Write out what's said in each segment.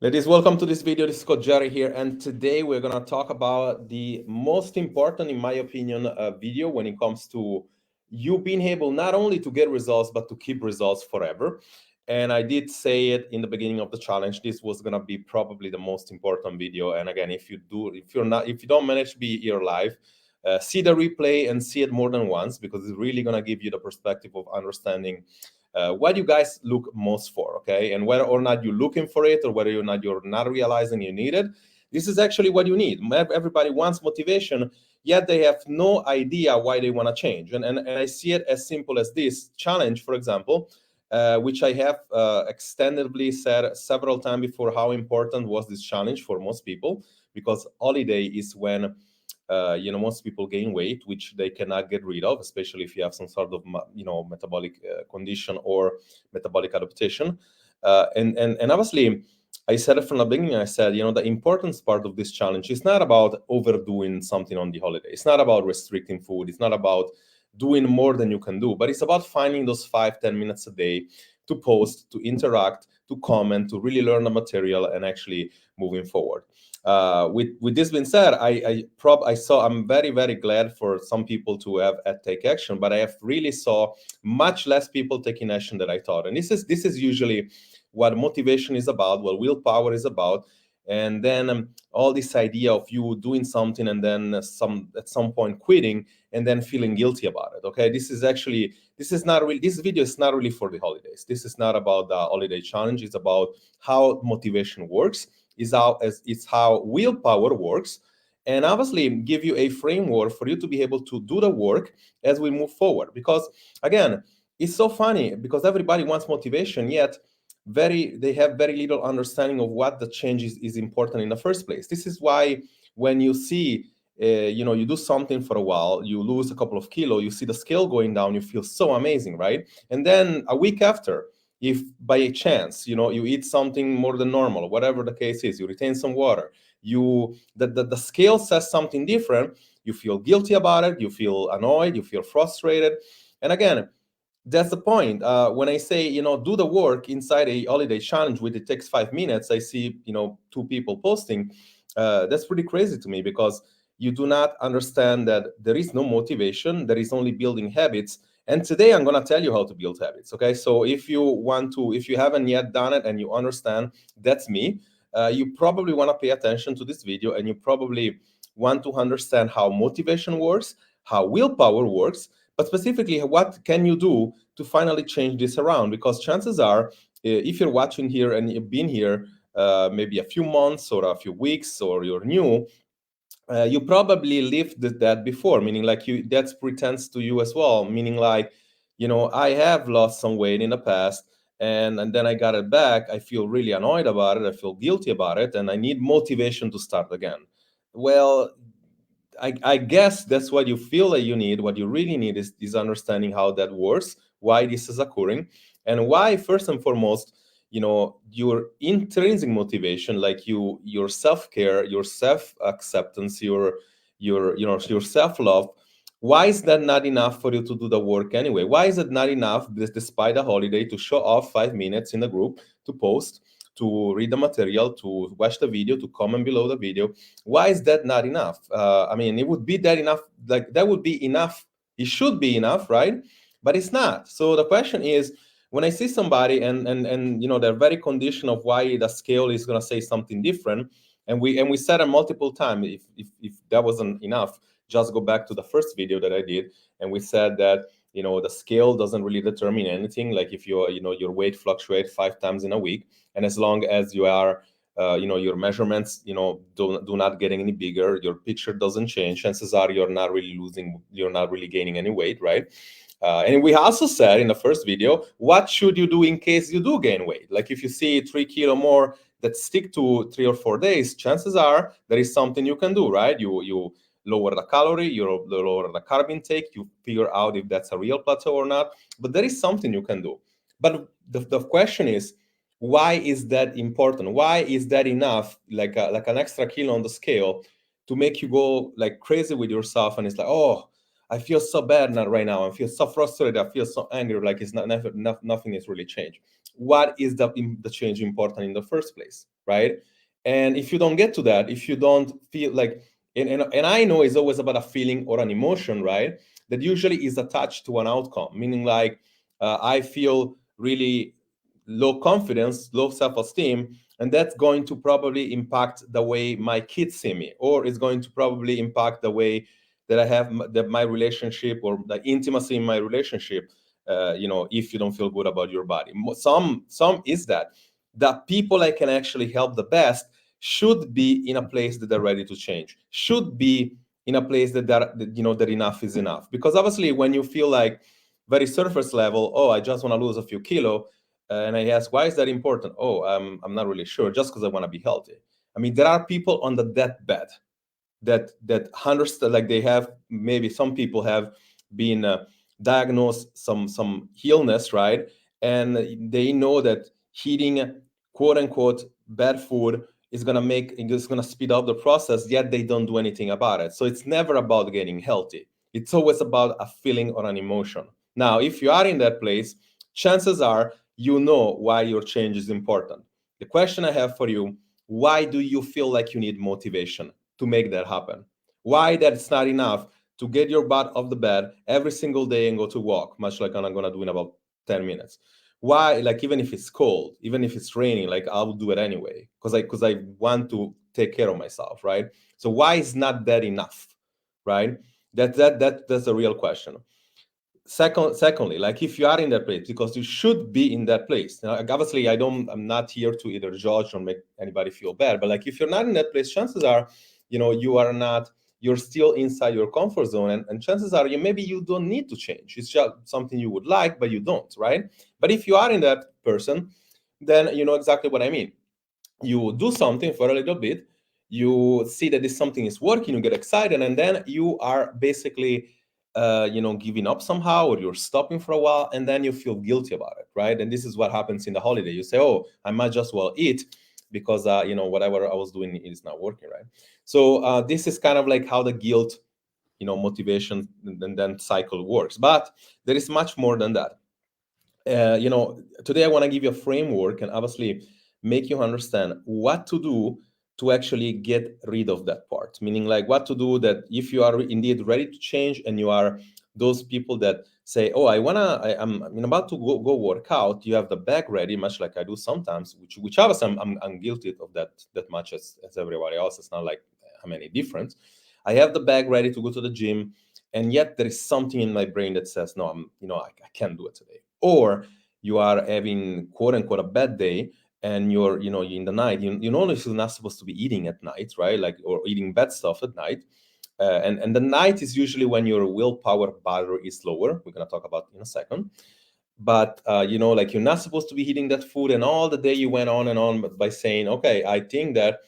Ladies, welcome to this video. This is Coach Jerry here, and today we're gonna talk about the most important, in my opinion, video when it comes to you being able not only to get results but to keep results forever. And I did say it in the beginning of the challenge. This was gonna be probably the most important video. And again, if you don't manage to be here live, see the replay and see it more than once because it's really gonna give you the perspective of understanding what you guys look most for, okay? And whether or not you're looking for it or whether or not you're not realizing you need it, this is actually what you need. Everybody wants motivation, yet they have no idea why they want to change. And I see it as simple as this challenge, for example, which I have extensively said several times before how important was this challenge for most people, because holiday is when most people gain weight, which they cannot get rid of, especially if you have some sort of metabolic condition or metabolic adaptation. And obviously, I said it from the beginning. I said, the importance part of this challenge is not about overdoing something on the holiday. It's not about restricting food. It's not about doing more than you can do, but it's about finding those 5-10 minutes a day to post, to interact, to comment, to really learn the material and actually moving forward. With this being said, I'm very glad for some people to have take action, but I have really saw much less people taking action than I thought. And this is usually what motivation is about, what willpower is about. And then all this idea of you doing something and then at some point quitting and then feeling guilty about it. Okay, this is not really, this video is not really for the holidays. This is not about the holiday challenge. It's about how motivation works, it's how willpower works, and obviously give you a framework for you to be able to do the work as we move forward. Because again, it's so funny because everybody wants motivation, yet they have very little understanding of what the change is important in the first place. This is why when you see you do something for a while, you lose a couple of kilos, you see the scale going down, you feel so amazing, right? And then a week after, if by a chance you eat something more than normal, whatever the case is, you retain some water, the scale says something different, you feel guilty about it, you feel annoyed, you feel frustrated. And again, that's the point. When I say, do the work inside a holiday challenge with it takes 5 minutes, I see, two people posting. That's pretty crazy to me because you do not understand that there is no motivation. There is only building habits. And today I'm going to tell you how to build habits. Okay. So if you haven't yet done it and you understand that's me, you probably want to pay attention to this video and you probably want to understand how motivation works, how willpower works, but specifically, what can you do to finally change this around? Because chances are, if you're watching here and you've been here maybe a few months or a few weeks, or you're new, you probably lived that before, meaning like that pretends to you as well, meaning like, I have lost some weight in the past, and then I got it back. I feel really annoyed about it. I feel guilty about it, and I need motivation to start again. Well, I guess that's what you feel that you need. What you really need is understanding how that works, why this is occurring, and why, first and foremost, your intrinsic motivation, like your self-care, your self-acceptance, your self-love. Why is that not enough for you to do the work anyway? Why is it not enough, despite the holiday, to show off 5 minutes in the group, to post, to read the material, to watch the video, to comment below the video? Why is that not enough? I mean, it would be that enough, like that would be enough. It should be enough, right? But it's not. So the question is, when I see somebody and they're very conditioned of why the scale is going to say something different, and we said it multiple times, if that wasn't enough, just go back to the first video that I did, and we said that the scale doesn't really determine anything. Like if your weight fluctuates 5 times in a week, and as long as you are your measurements do not get any bigger, your picture doesn't change, chances are you're not really gaining any weight, right? And we also said in the first video, what should you do in case you do gain weight? Like if you see 3 kilo more that stick to 3 or 4 days, chances are there is something you can do, right? You lower the calorie, you lower the carb intake, you figure out if that's a real plateau or not, but there is something you can do. But the question is, why is that important? Why is that enough, like an extra kilo on the scale, to make you go like crazy with yourself? And it's like, oh, I feel so bad now, right now. I feel so frustrated. I feel so angry. Like it's nothing is really changed. What is the change important in the first place, right? And if you don't get to that, if you don't feel like, and I know it's always about a feeling or an emotion, right? That usually is attached to an outcome, meaning like I feel really low confidence, low self-esteem, and that's going to probably impact the way my kids see me, or it's going to probably impact the way that I have my relationship or the intimacy in my relationship. If you don't feel good about your body, some is that the people I can actually help the best should be in a place that they're ready to change, should be in a place that enough is enough. Because obviously, when you feel like very surface level, oh, I just want to lose a few kilo, and I ask, why is that important? Oh, I'm not really sure, just because I want to be healthy. I mean, there are people on the deathbed that understand, like they have, maybe some people have been diagnosed some illness, right? And they know that eating quote unquote bad food is gonna speed up the process, yet they don't do anything about it. So it's never about getting healthy. It's always about a feeling or an emotion. Now, if you are in that place, chances are you know why your change is important. The question I have for you: why do you feel like you need motivation to make that happen? Why that's not enough to get your butt off the bed every single day and go to walk, much like I'm gonna do in about 10 minutes? Why, like, even if it's cold, even if it's raining, like I'll do it anyway, because I want to take care of myself, right? So why is not that enough, right? That's a real question. Secondly, like, if you are in that place, because you should be in that place. Now, like, obviously, I'm not here to either judge or make anybody feel bad, but like, if you're not in that place, chances are, you're still inside your comfort zone, and chances are maybe you don't need to change. It's just something you would like, but you don't, right? But if you are in that person, then you know exactly what I mean. You do something for a little bit, you see that this something is working, you get excited, and then you are basically giving up somehow, or you're stopping for a while, and then you feel guilty about it, right? And this is what happens in the holiday. You say, oh, I might just well eat because whatever I was doing is not working, right? So this is kind of like how the guilt, motivation, and then cycle works. But there is much more than that. Today I want to give you a framework and obviously make you understand what to do to actually get rid of that part. Meaning, like, what to do that if you are indeed ready to change, and you are those people that say, "Oh, I'm about to go work out." You have the bag ready, much like I do sometimes, which obviously I'm guilty of that much as everybody else. It's not like I'm any different. I have the bag ready to go to the gym, and yet there is something in my brain that says, no, I can't do it today. Or you are having quote unquote a bad day, and you're in the night, you know you're not supposed to be eating at night, right? Like, or eating bad stuff at night. And the night is usually when your willpower battery is lower. We're going to talk about in a second. But like, you're not supposed to be eating that food, and all the day you went on and on by saying, okay, I think that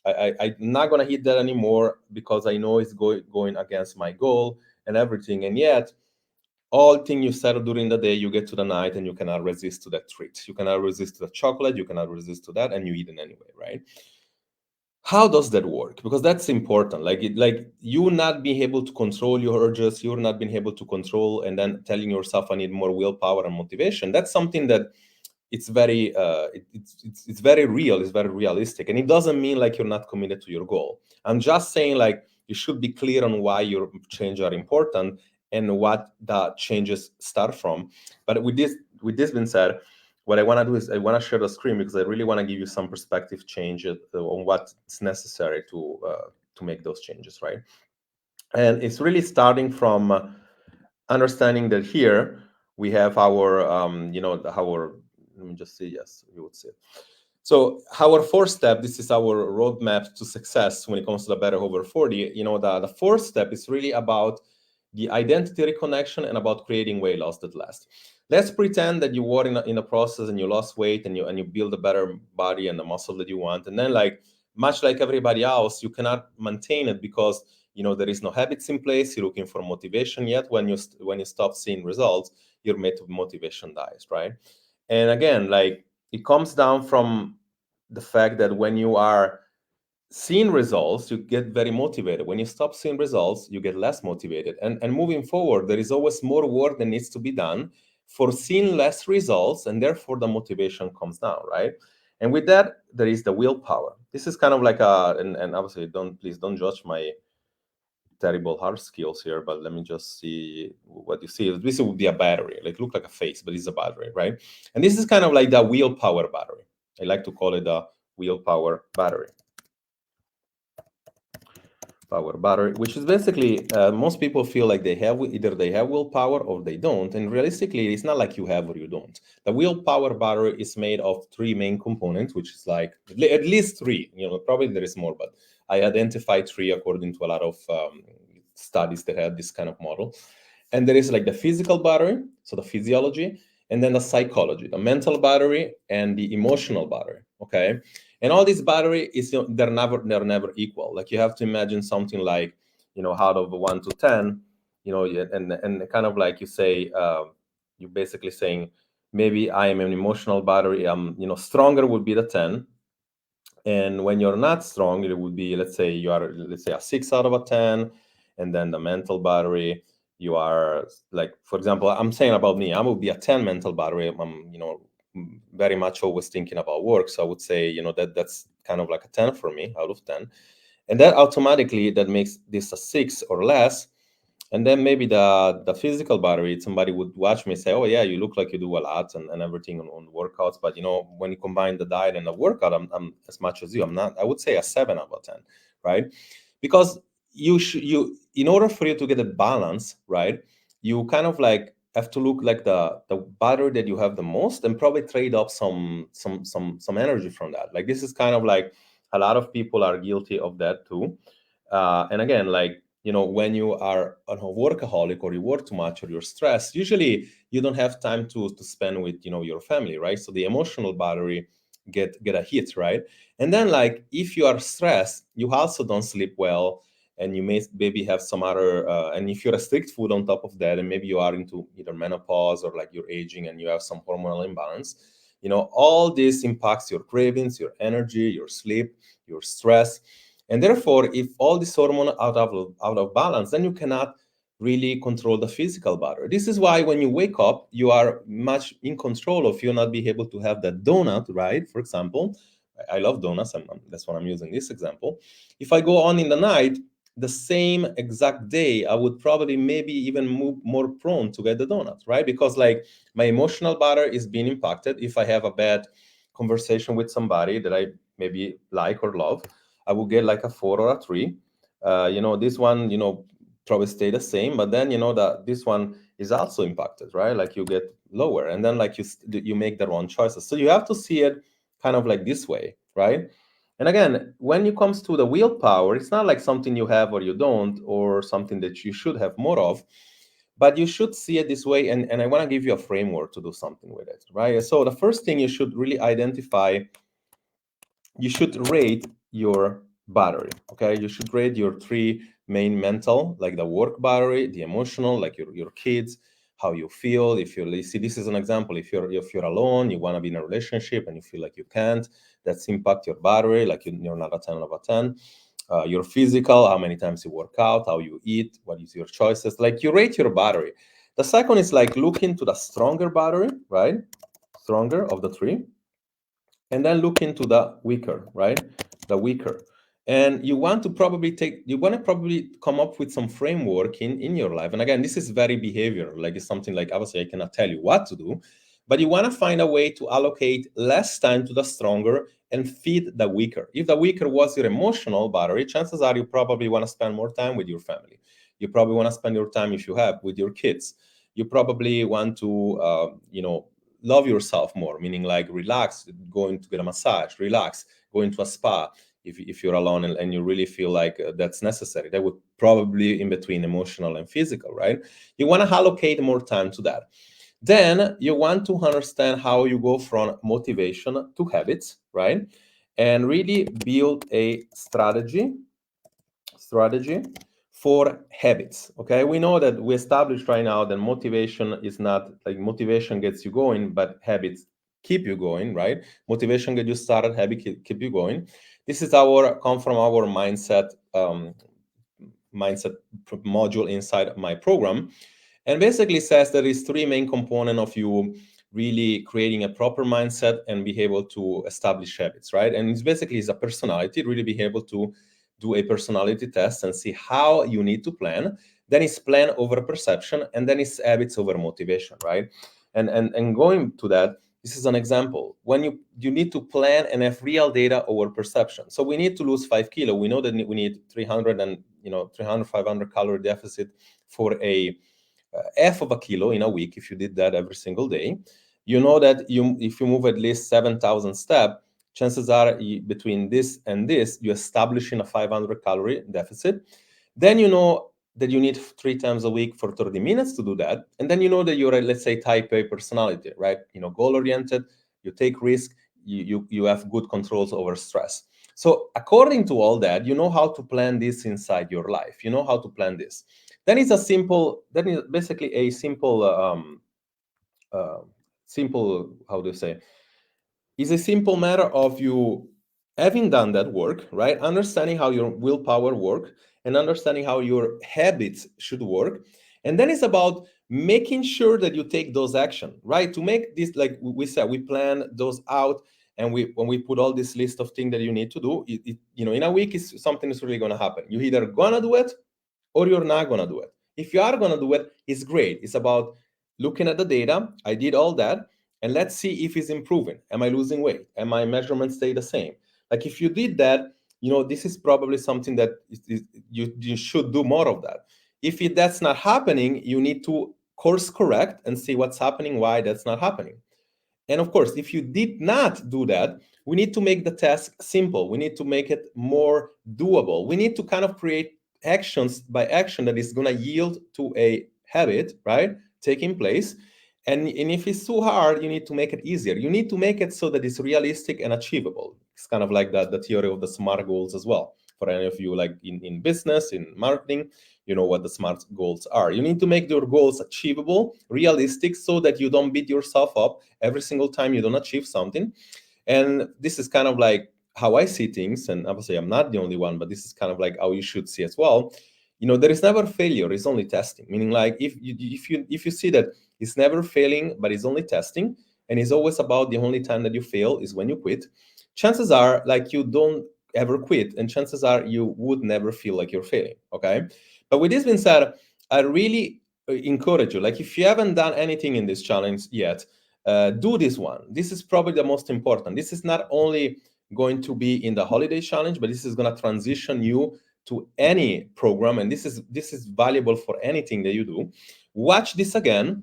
I'm not going to eat that anymore because I know it's going against my goal and everything. And yet, all thing you said during the day, you get to the night and you cannot resist to that treat. You cannot resist to the chocolate. You cannot resist to that, and you eat it anyway, right? How does that work? Because that's important. Like you not being able to control your urges, you're not being able to control, and then telling yourself, I need more willpower and motivation. That's something that it's very it's very real, it's very realistic, and it doesn't mean like you're not committed to your goal. I'm just saying, like, you should be clear on why your changes are important and what the changes start from. But with this being said, what I want to do is I want to share the screen, because I really want to give you some perspective change on what's necessary to make those changes, right? And it's really starting from understanding that here we have our our, let me just see, yes, you would see it. So our fourth step, this is our roadmap to success when it comes to the Better Over 40. The fourth step is really about the identity reconnection and about creating weight loss that lasts. Let's pretend that you were in a process and you lost weight, and you build a better body and the muscle that you want, and then, like, much like everybody else, you cannot maintain it because there is no habits in place. You're looking for motivation, yet when you stop seeing results, your motivation dies, right? And again, like, it comes down from the fact that when you are seeing results, you get very motivated. When you stop seeing results, you get less motivated. And moving forward, there is always more work that needs to be done for seeing less results, and therefore the motivation comes down, right? And with that, there is the willpower. This is kind of like a, and obviously please don't judge my terrible hard skills here, but let me just see what you see. This would be a battery, like look like a face, but it's a battery, right? And this is kind of like the willpower battery. I like to call it the willpower battery. Power battery, which is basically most people feel like they have either they have willpower or they don't, and realistically it's not like you have or you don't. The willpower battery is made of three main components, which is like at least three, probably there is more, but I identified three according to a lot of studies that had this kind of model. And there is like the physical battery, so the physiology, and then the psychology, the mental battery, and the emotional battery. Okay, and all this battery is they're never equal. Like you have to imagine something like, out of 1 to 10, and kind of like you say, you're basically saying maybe I am an emotional battery. Stronger would be the 10, and when you're not strong, it would be, let's say you are, let's say, a 6 out of a 10. And then the mental battery, you are like, for example, I'm saying about me, I would be a 10 mental battery. I'm very much always thinking about work, so I would say, that's kind of like a 10 for me out of 10. And that automatically that makes this a 6 or less. And then maybe the physical battery, somebody would watch me say, oh yeah, you look like you do a lot and everything on workouts, but when you combine the diet and the workout, I'm as much as you, I'm not, I would say a 7 out of 10, right? Because you in order for you to get a balance, right, you kind of like have to look like the battery that you have the most, and probably trade off some energy from that. Like this is kind of like a lot of people are guilty of that too. And again, like, when you are a workaholic or you work too much or you're stressed, usually you don't have time to spend with, your family, right? So the emotional battery get a hit, right? And then, like, if you are stressed, you also don't sleep well, and you may maybe have some other, and if you restrict food on top of that, and maybe you are into either menopause or like you're aging and you have some hormonal imbalance, all this impacts your cravings, your energy, your sleep, your stress. And therefore, if all this hormone out of balance, then you cannot really control the physical battery. This is why when you wake up, you are much in control of you not be able to have that donut, right? For example, I love donuts, and that's why I'm using this example. If I go on in the night, the same exact day, I would probably maybe even move more prone to get the donut, right? Because like my emotional battery is being impacted. If I have a bad conversation with somebody that I maybe like or love, I will get like a 4 or a 3. This one, probably stay the same, but then that this one is also impacted, right? Like you get lower, and then like you make the wrong choices. So you have to see it kind of like this way, right? And again, when it comes to the willpower, it's not like something you have or you don't, or something that you should have more of, but you should see it this way. And I want to give you a framework to do something with it, right? So the first thing you should really identify, you should rate your battery. Okay, you should rate your three main mental, like the work battery, the emotional, like your kids, how you feel. If you see, this is an example. If you're alone, you want to be in a relationship and you feel like you can't, that's impact your battery, like you're not a 10 over 10. Your physical, how many times you work out, how you eat, what is your choices, like you rate your battery. The second is like look into the stronger battery, right? Stronger of the three. And then look into the weaker, right? The weaker. And you want to probably come up with some framework in your life. And again, this is very behavioral. Like it's something like, obviously I cannot tell you what to do, but you want to find a way to allocate less time to the stronger and feed the weaker. If the weaker was your emotional battery, chances are you probably want to spend more time with your family. You probably want to spend your time, if you have, with your kids. You probably want to love yourself more, meaning like relax, going to get a massage, relax, going to a spa. If you're alone and you really feel like that's necessary, that would probably in between emotional and physical, right? You want to allocate more time to that. Then you want to understand how you go from motivation to habits, right? And really build a strategy for habits. Okay, we know that we established right now that motivation is not like motivation gets you going, but habits keep you going, right? Motivation gets you started, habit keep you going. This is come from our mindset module inside my program, and basically says there is three main components of you really creating a proper mindset and be able to establish habits, right? And it's basically is a personality, really be able to do a personality test and see how you need to plan. Then it's plan over perception, and then it's habits over motivation, right? And going to that, this is an example. When you need to plan and have real data over perception. So we need to lose 5 kilo. We know that we need 300 and 300, 500 calorie deficit for a half of a kilo in a week. If you did that every single day, you know that if you move at least 7,000 steps, chances are between this and this, you're establishing a 500 calorie deficit. Then you know that you need 3 times a week for 30 minutes to do that. And then you know that you're a, let's say, type A personality, right? Goal oriented, you take risk, you have good controls over stress. So according to all that, you know how to plan this inside your life. You know how to plan this. Then it's then it's basically a simple, how do you say? It's a simple matter of you having done that work, right? Understanding how your willpower work and understanding how your habits should work. And then it's about making sure that you take those action, right? To make this, like we said, we plan those out, and when we put all this list of things that you need to do, in a week is something is really going to happen. You either gonna do it or you're not going to do it. If you are going to do it, it's great. It's about looking at the data. I did all that, and let's see if it's improving. Am I losing weight? Am my measurements stay the same? Like if you did that, this is probably something that you should do more of that. If that's not happening, you need to course correct and see what's happening, why that's not happening. And of course, if you did not do that, we need to make the task simple. We need to make it more doable. We need to kind of create actions by action that is going to yield to a habit, right? Taking place. And if it's too hard, you need to make it easier. You need to make it so that it's realistic and achievable. It's kind of like the theory of the SMART goals as well. For any of you like in business, in marketing, you know what the SMART goals are. You need to make your goals achievable, realistic, so that you don't beat yourself up every single time you don't achieve something. And this is kind of like how I see things. And obviously, I'm not the only one, but this is kind of like how you should see as well. There is never failure; it's only testing. Meaning, like if you see that it's never failing, but it's only testing, and it's always about the only time that you fail is when you quit. Chances are, like you don't ever quit, and chances are you would never feel like you're failing. Okay, but with this being said, I really encourage you. Like if you haven't done anything in this challenge yet, do this one. This is probably the most important. This is not only going to be in the holiday challenge, but this is going to transition you to any program, and this is valuable for anything that you do. Watch this again.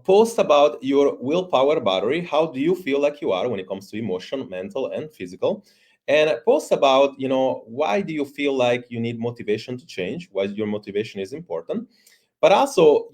Post about your willpower battery. How do you feel like you are when it comes to emotion, mental, and physical? And post about, why do you feel like you need motivation to change? Why your motivation is important? But also,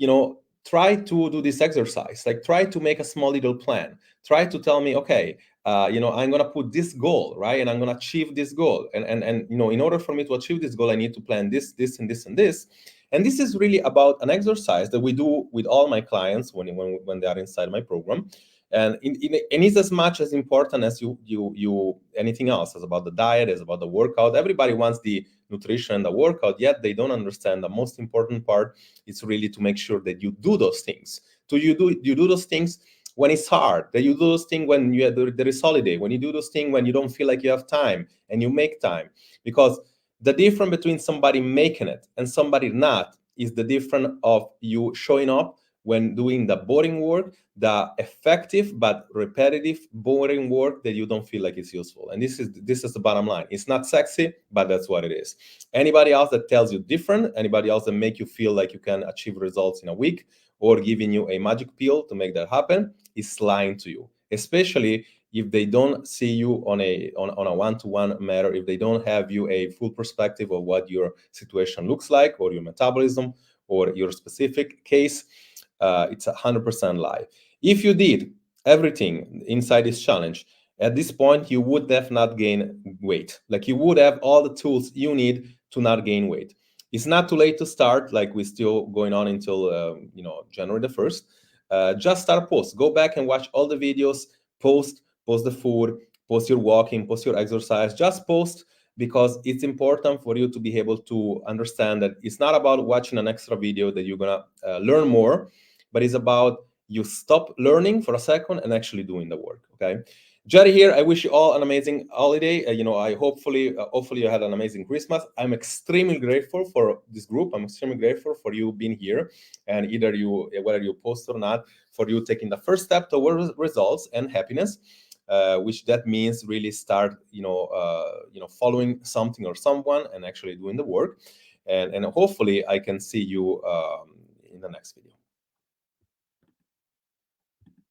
try to do this exercise. Like try to make a small little plan. Try to tell me, okay, I'm gonna put this goal, right? And I'm gonna achieve this goal. And in order for me to achieve this goal, I need to plan this, this, and this, and this. And this is really about an exercise that we do with all my clients when they are inside my program. And it's as much as important as you anything else. It's about the diet, it's about the workout. Everybody wants the nutrition and the workout, yet they don't understand the most important part is really to make sure that you do those things. So you do those things when it's hard, that you do those things when there is holiday, when you do those things when you don't feel like you have time, and you make time. Because the difference between somebody making it and somebody not is the difference of you showing up when doing the boring work, the effective but repetitive boring work that you don't feel like it's useful. And this is the bottom line. It's not sexy, but that's what it is. Anybody else that tells you different, anybody else that make you feel like you can achieve results in a week or giving you a magic pill to make that happen is lying to you, especially if they don't see you on a one-to-one matter, if they don't have you a full perspective of what your situation looks like or your metabolism or your specific case. It's 100% lie. If you did everything inside this challenge, at this point, you would have not gained weight. Like you would have all the tools you need to not gain weight. It's not too late to start. Like we're still going on until January the 1st. Just start post. Go back and watch all the videos. Post the food. Post your walking. Post your exercise. Just post, because it's important for you to be able to understand that it's not about watching an extra video that you're gonna learn more, but it's about you stop learning for a second and actually doing the work. Okay, Jerry here. I wish you all an amazing holiday. I hopefully you had an amazing Christmas. I'm extremely grateful for this group. I'm extremely grateful for you being here, and either you, whether you post or not, for you taking the first step towards results and happiness, which that means really start, following something or someone and actually doing the work. And hopefully I can see you in the next video.